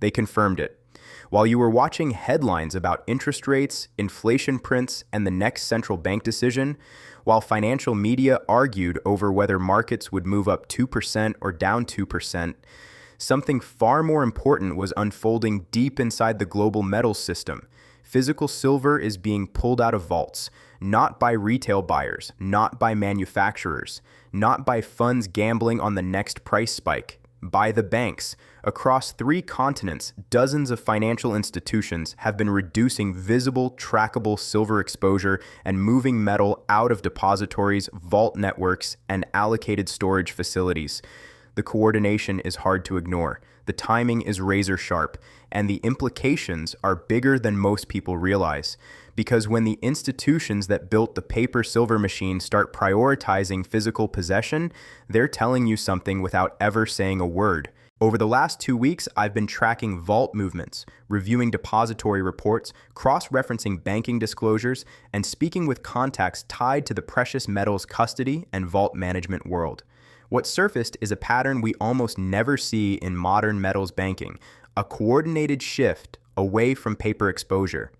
They confirmed it. While you were watching headlines about interest rates, inflation prints, and the next central bank decision, while financial media argued over whether markets would move up 2% or down 2%, something far more important was unfolding deep inside the global metals system. Physical silver is being pulled out of vaults, not by retail buyers, not by manufacturers, not by funds gambling on the next price spike, by the banks. Across 3 continents, dozens of financial institutions have been reducing visible, trackable silver exposure and moving metal out of depositories, vault networks, and allocated storage facilities. The coordination is hard to ignore. The timing is razor sharp, and the implications are bigger than most people realize. Because when the institutions that built the paper silver machine start prioritizing physical possession, they're telling you something without ever saying a word. Over the last 2 weeks, I've been tracking vault movements, reviewing depository reports, cross-referencing banking disclosures, and speaking with contacts tied to the precious metals custody and vault management world. What surfaced is a pattern we almost never see in modern metals banking, a coordinated shift away from paper exposure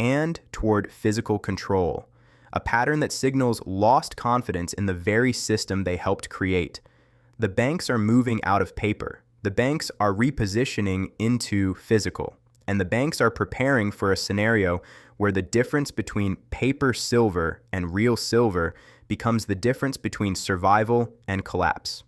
and toward physical control, a pattern that signals lost confidence in the very system they helped create. The banks are moving out of paper. The banks are repositioning into physical. And the banks are preparing for a scenario where the difference between paper silver and real silver becomes the difference between survival and collapse.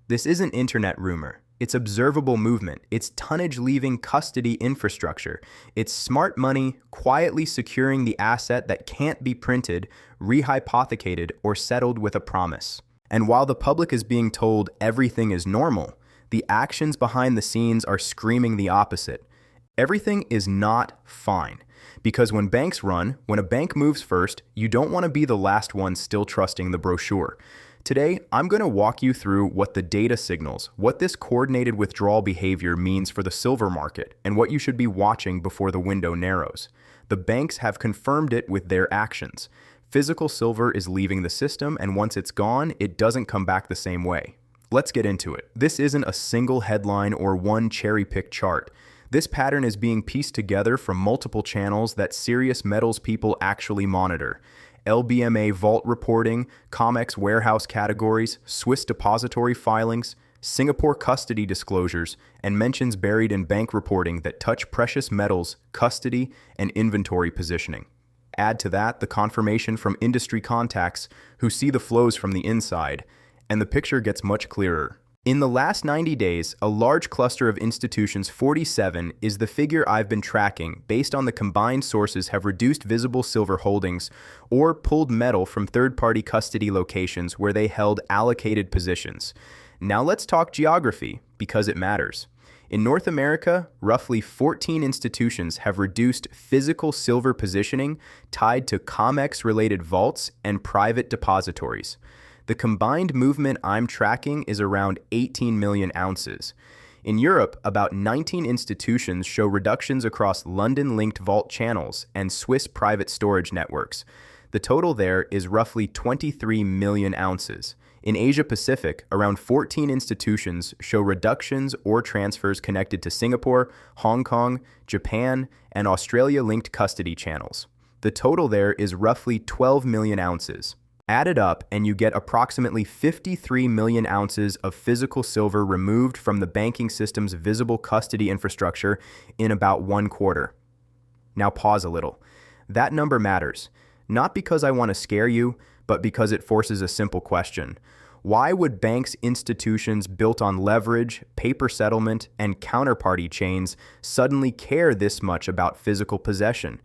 This isn't internet rumor. It's observable movement. It's tonnage leaving custody infrastructure. It's smart money quietly securing the asset that can't be printed, rehypothecated, or settled with a promise. And while the public is being told everything is normal, the actions behind the scenes are screaming the opposite. Everything is not fine. Because when banks run, when a bank moves first, you don't want to be the last one still trusting the brochure. Today, I'm going to walk you through what the data signals, what this coordinated withdrawal behavior means for the silver market, and what you should be watching before the window narrows. The banks have confirmed it with their actions. Physical silver is leaving the system, and once it's gone, it doesn't come back the same way. Let's get into it. This isn't a single headline or one cherry-picked chart. This pattern is being pieced together from multiple channels that serious metals people actually monitor. LBMA vault reporting, COMEX warehouse categories, Swiss depository filings, Singapore custody disclosures, and mentions buried in bank reporting that touch precious metals, custody, and inventory positioning. Add to that the confirmation from industry contacts who see the flows from the inside, and the picture gets much clearer. In the last 90 days, a large cluster of institutions, 47, is the figure I've been tracking based on the combined sources have reduced visible silver holdings or pulled metal from third-party custody locations where they held allocated positions. Now let's talk geography, because it matters. In North America, roughly 14 institutions have reduced physical silver positioning tied to COMEX-related vaults and private depositories. The combined movement I'm tracking is around 18 million ounces. In Europe, about 19 institutions show reductions across London-linked vault channels and Swiss private storage networks. The total there is roughly 23 million ounces. In Asia-Pacific, around 14 institutions show reductions or transfers connected to Singapore, Hong Kong, Japan, and Australia-linked custody channels. The total there is roughly 12 million ounces. Add it up and you get approximately 53 million ounces of physical silver removed from the banking system's visible custody infrastructure in about 1 quarter. Now pause a little. That number matters, not because I want to scare you, but because it forces a simple question. Why would banks' institutions built on leverage, paper settlement, and counterparty chains suddenly care this much about physical possession?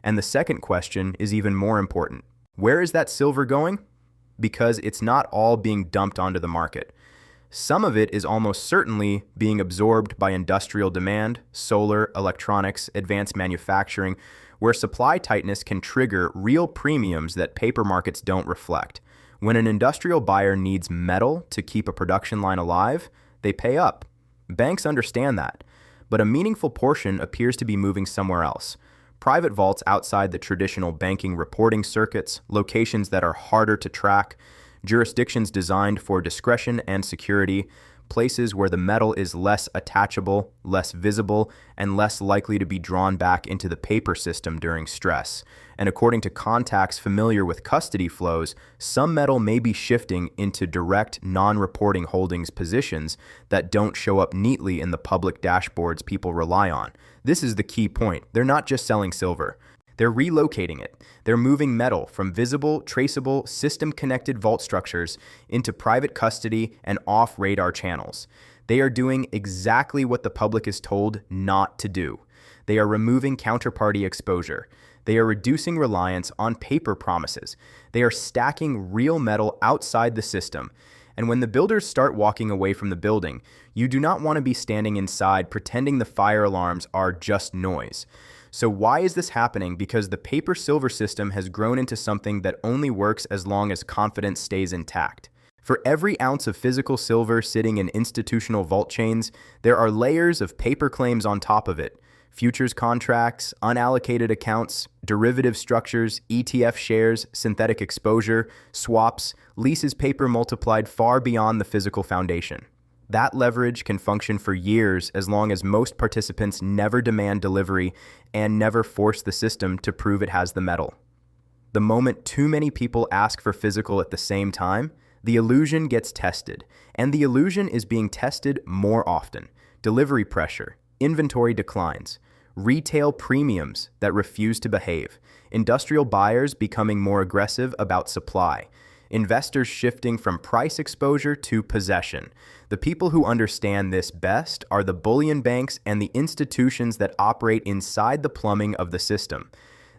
And the second question is even more important. Where is that silver going? Because it's not all being dumped onto the market. Some of it is almost certainly being absorbed by industrial demand, solar, electronics, advanced manufacturing, where supply tightness can trigger real premiums that paper markets don't reflect. When an industrial buyer needs metal to keep a production line alive, they pay up. Banks understand that, but a meaningful portion appears to be moving somewhere else. Private vaults outside the traditional banking reporting circuits, locations that are harder to track, jurisdictions designed for discretion and security, places where the metal is less attachable, less visible, and less likely to be drawn back into the paper system during stress. And according to contacts familiar with custody flows, some metal may be shifting into direct non-reporting holdings positions that don't show up neatly in the public dashboards people rely on. This is the key point. They're not just selling silver. They're relocating it. They're moving metal from visible, traceable, system-connected vault structures into private custody and off-radar channels. They are doing exactly what the public is told not to do. They are removing counterparty exposure. They are reducing reliance on paper promises. They are stacking real metal outside the system. And when the builders start walking away from the building, you do not want to be standing inside pretending the fire alarms are just noise. So why is this happening? Because the paper silver system has grown into something that only works as long as confidence stays intact. For every ounce of physical silver sitting in institutional vault chains, there are layers of paper claims on top of it. Futures contracts, unallocated accounts, derivative structures, ETF shares, synthetic exposure, swaps, leases paper multiplied far beyond the physical foundation. That leverage can function for years as long as most participants never demand delivery and never force the system to prove it has the metal. The moment too many people ask for physical at the same time, the illusion gets tested, and the illusion is being tested more often. Delivery pressure, inventory declines, retail premiums that refuse to behave, industrial buyers becoming more aggressive about supply, investors shifting from price exposure to possession. The people who understand this best are the bullion banks and the institutions that operate inside the plumbing of the system.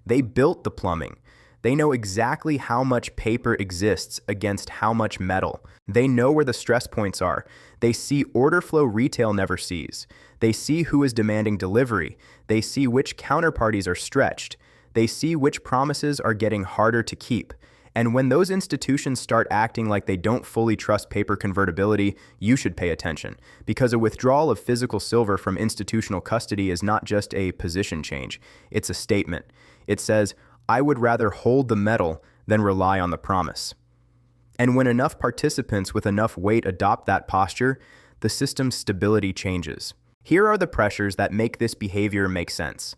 They built the plumbing. They know exactly how much paper exists against how much metal. They know where the stress points are. They see order flow retail never sees. They see who is demanding delivery. They see which counterparties are stretched. They see which promises are getting harder to keep. And when those institutions start acting like they don't fully trust paper convertibility, you should pay attention, because a withdrawal of physical silver from institutional custody is not just a position change. It's a statement. It says, I would rather hold the metal than rely on the promise. And when enough participants with enough weight adopt that posture, the system's stability changes. Here are the pressures that make this behavior make sense.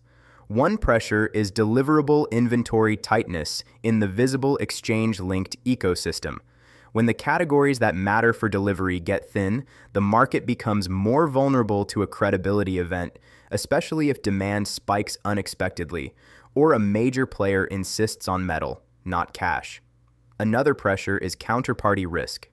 One pressure is deliverable inventory tightness in the visible exchange-linked ecosystem. When the categories that matter for delivery get thin, the market becomes more vulnerable to a credibility event, especially if demand spikes unexpectedly, or a major player insists on metal, not cash. Another pressure is counterparty risk.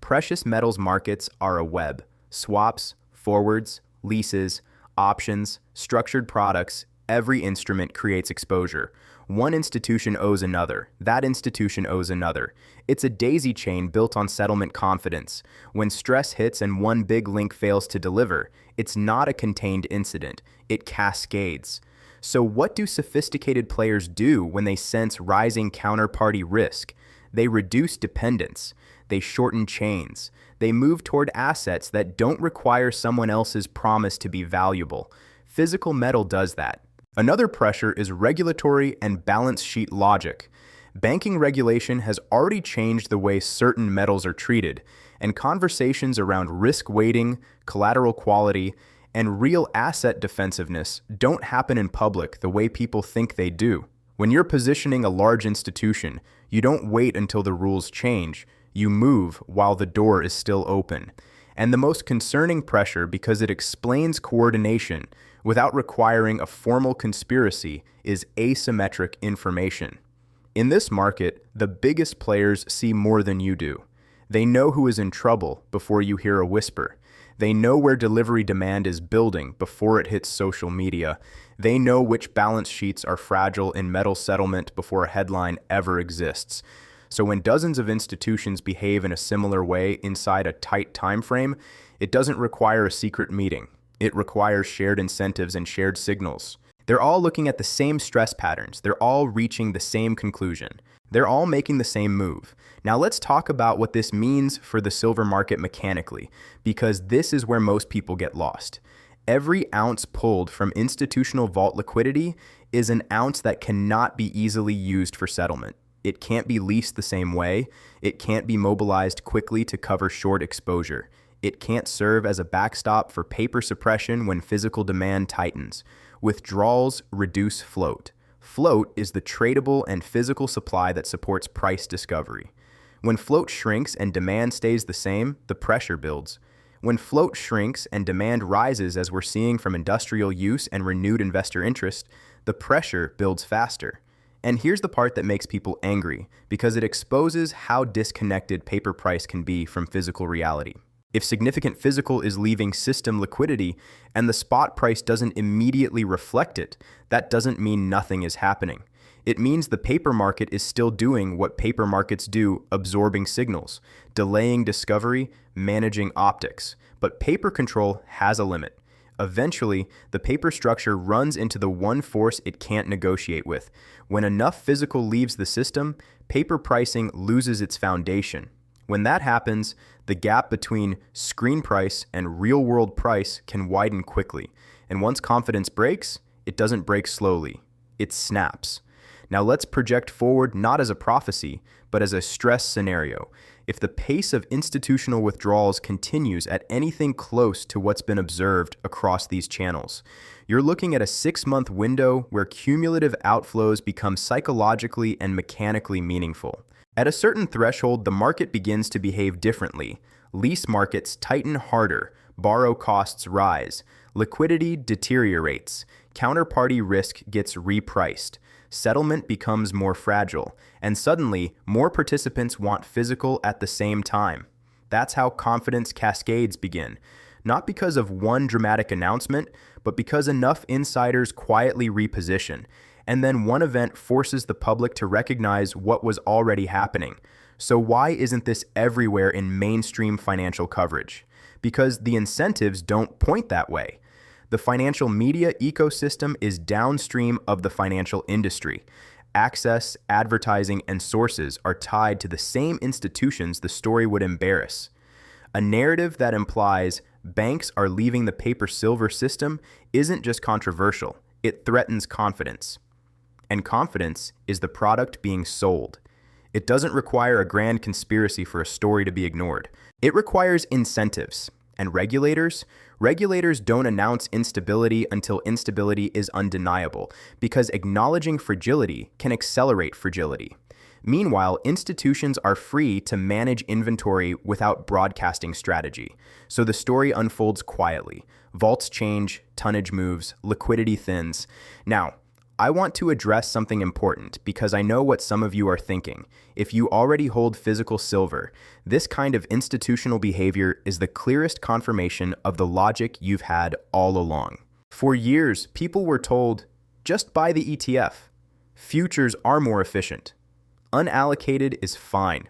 Precious metals markets are a web. Swaps, forwards, leases, options, structured products, every instrument creates exposure. One institution owes another. That institution owes another. It's a daisy chain built on settlement confidence. When stress hits and one big link fails to deliver, it's not a contained incident. It cascades. So what do sophisticated players do when they sense rising counterparty risk? They reduce dependence. They shorten chains. They move toward assets that don't require someone else's promise to be valuable. Physical metal does that. Another pressure is regulatory and balance sheet logic. Banking regulation has already changed the way certain metals are treated, and conversations around risk weighting, collateral quality, and real asset defensiveness don't happen in public the way people think they do. When you're positioning a large institution, you don't wait until the rules change. You move while the door is still open. And the most concerning pressure, because it explains coordination without requiring a formal conspiracy, is asymmetric information. In this market, the biggest players see more than you do. They know who is in trouble before you hear a whisper. They know where delivery demand is building before it hits social media. They know which balance sheets are fragile in metal settlement before a headline ever exists. So when dozens of institutions behave in a similar way inside a tight time frame, it doesn't require a secret meeting. It requires shared incentives and shared signals. They're all looking at the same stress patterns. They're all reaching the same conclusion. They're all making the same move. Now let's talk about what this means for the silver market mechanically, because this is where most people get lost. Every ounce pulled from institutional vault liquidity is an ounce that cannot be easily used for settlement. It can't be leased the same way. It can't be mobilized quickly to cover short exposure. It can't serve as a backstop for paper suppression when physical demand tightens. Withdrawals reduce float. Float is the tradable and physical supply that supports price discovery. When float shrinks and demand stays the same, the pressure builds. When float shrinks and demand rises, as we're seeing from industrial use and renewed investor interest, the pressure builds faster. And here's the part that makes people angry, because it exposes how disconnected paper price can be from physical reality. If significant physical is leaving system liquidity and the spot price doesn't immediately reflect it, that doesn't mean nothing is happening. It means the paper market is still doing what paper markets do, absorbing signals, delaying discovery, managing optics. But paper control has a limit. Eventually, the paper structure runs into the one force it can't negotiate with. When enough physical leaves the system, paper pricing loses its foundation. When that happens, the gap between screen price and real-world price can widen quickly. And once confidence breaks, it doesn't break slowly. It snaps. Now let's project forward not as a prophecy, but as a stress scenario. If the pace of institutional withdrawals continues at anything close to what's been observed across these channels, you're looking at a 6-month window where cumulative outflows become psychologically and mechanically meaningful. At a certain threshold, the market begins to behave differently. Lease markets tighten harder, borrow costs rise, liquidity deteriorates, counterparty risk gets repriced, settlement becomes more fragile, and suddenly, more participants want physical at the same time. That's how confidence cascades begin. Not because of one dramatic announcement, but because enough insiders quietly reposition. And then one event forces the public to recognize what was already happening. So why isn't this everywhere in mainstream financial coverage? Because the incentives don't point that way. The financial media ecosystem is downstream of the financial industry. Access, advertising, and sources are tied to the same institutions the story would embarrass. A narrative that implies banks are leaving the paper silver system isn't just controversial, it threatens confidence. And confidence is the product being sold. It doesn't require a grand conspiracy for a story to be ignored. It requires incentives. And regulators don't announce instability until instability is undeniable, because acknowledging fragility can accelerate fragility. Meanwhile, institutions are free to manage inventory without broadcasting strategy. So the story unfolds quietly. Vaults change, tonnage moves, liquidity thins. Now, I want to address something important because I know what some of you are thinking. If you already hold physical silver, this kind of institutional behavior is the clearest confirmation of the logic you've had all along. For years, people were told, just buy the ETF. Futures are more efficient. Unallocated is fine.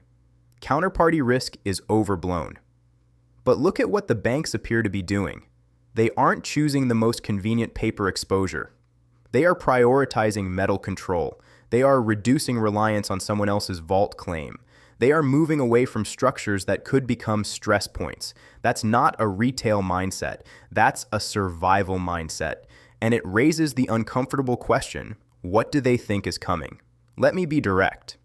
Counterparty risk is overblown. But look at what the banks appear to be doing. They aren't choosing the most convenient paper exposure. They are prioritizing metal control. They are reducing reliance on someone else's vault claim. They are moving away from structures that could become stress points. That's not a retail mindset. That's a survival mindset. And it raises the uncomfortable question, what do they think is coming? Let me be direct.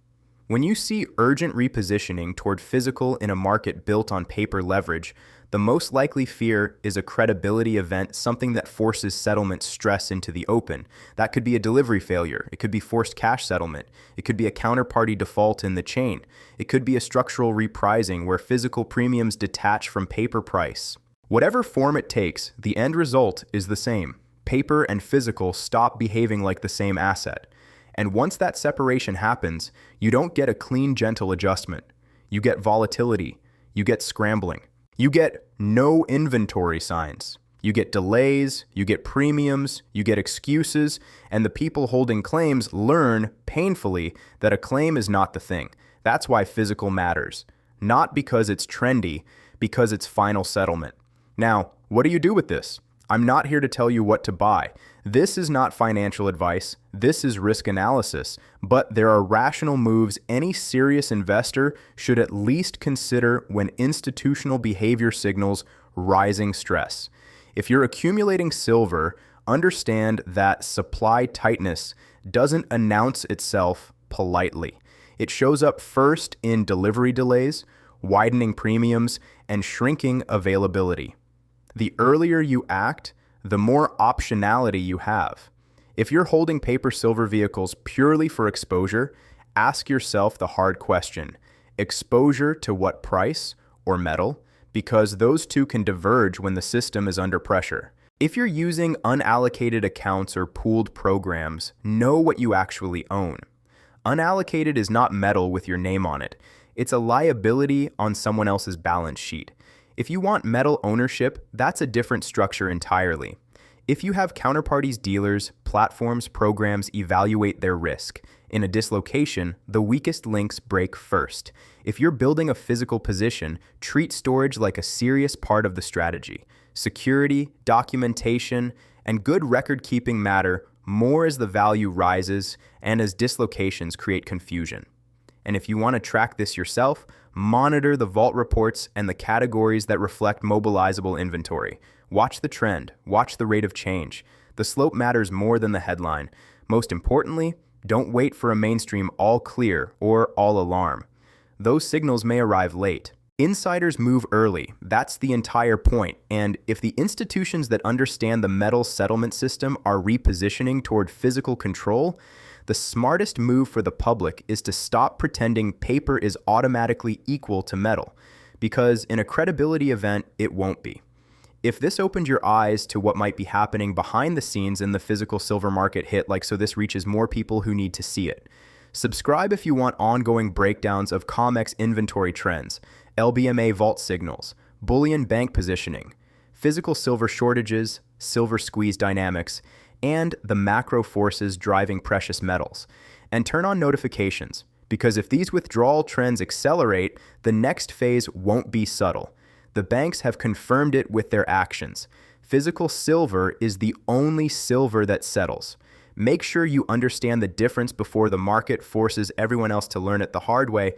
When you see urgent repositioning toward physical in a market built on paper leverage, the most likely fear is a credibility event, something that forces settlement stress into the open. That could be a delivery failure. It could be forced cash settlement. It could be a counterparty default in the chain. It could be a structural repricing where physical premiums detach from paper price. Whatever form it takes, the end result is the same. Paper and physical stop behaving like the same asset. And once that separation happens, you don't get a clean, gentle adjustment. You get volatility. You get scrambling. You get no inventory signs. You get delays, you get premiums, you get excuses, and the people holding claims learn painfully that a claim is not the thing. That's why physical matters. Not because it's trendy, because it's final settlement. Now, what do you do with this? I'm not here to tell you what to buy. This is not financial advice. This is risk analysis. But there are rational moves any serious investor should at least consider when institutional behavior signals rising stress. If you're accumulating silver, understand that supply tightness doesn't announce itself politely. It shows up first in delivery delays, widening premiums, and shrinking availability. The earlier you act, the more optionality you have. If you're holding paper silver vehicles purely for exposure, ask yourself the hard question: exposure to what price or metal? Because those two can diverge when the system is under pressure. If you're using unallocated accounts or pooled programs, know what you actually own. Unallocated is not metal with your name on it. It's a liability on someone else's balance sheet. If you want metal ownership, that's a different structure entirely. If you have counterparties, dealers, platforms, programs evaluate their risk. In a dislocation, the weakest links break first. If you're building a physical position, treat storage like a serious part of the strategy. Security, documentation, and good record-keeping matter more as the value rises and as dislocations create confusion. And if you want to track this yourself, monitor the vault reports and the categories that reflect mobilizable inventory. Watch the trend, watch the rate of change. The slope matters more than the headline. Most importantly, don't wait for a mainstream all clear or all alarm. Those signals may arrive late. Insiders move early, that's the entire point, and if the institutions that understand the metal settlement system are repositioning toward physical control, the smartest move for the public is to stop pretending paper is automatically equal to metal, because in a credibility event, it won't be. If this opened your eyes to what might be happening behind the scenes in the physical silver market, hit like so this reaches more people who need to see it. Subscribe if you want ongoing breakdowns of COMEX inventory trends, LBMA vault signals, bullion bank positioning, physical silver shortages, silver squeeze dynamics, and the macro forces driving precious metals. And turn on notifications, because if these withdrawal trends accelerate, the next phase won't be subtle. The banks have confirmed it with their actions. Physical silver is the only silver that settles. Make sure you understand the difference before the market forces everyone else to learn it the hard way.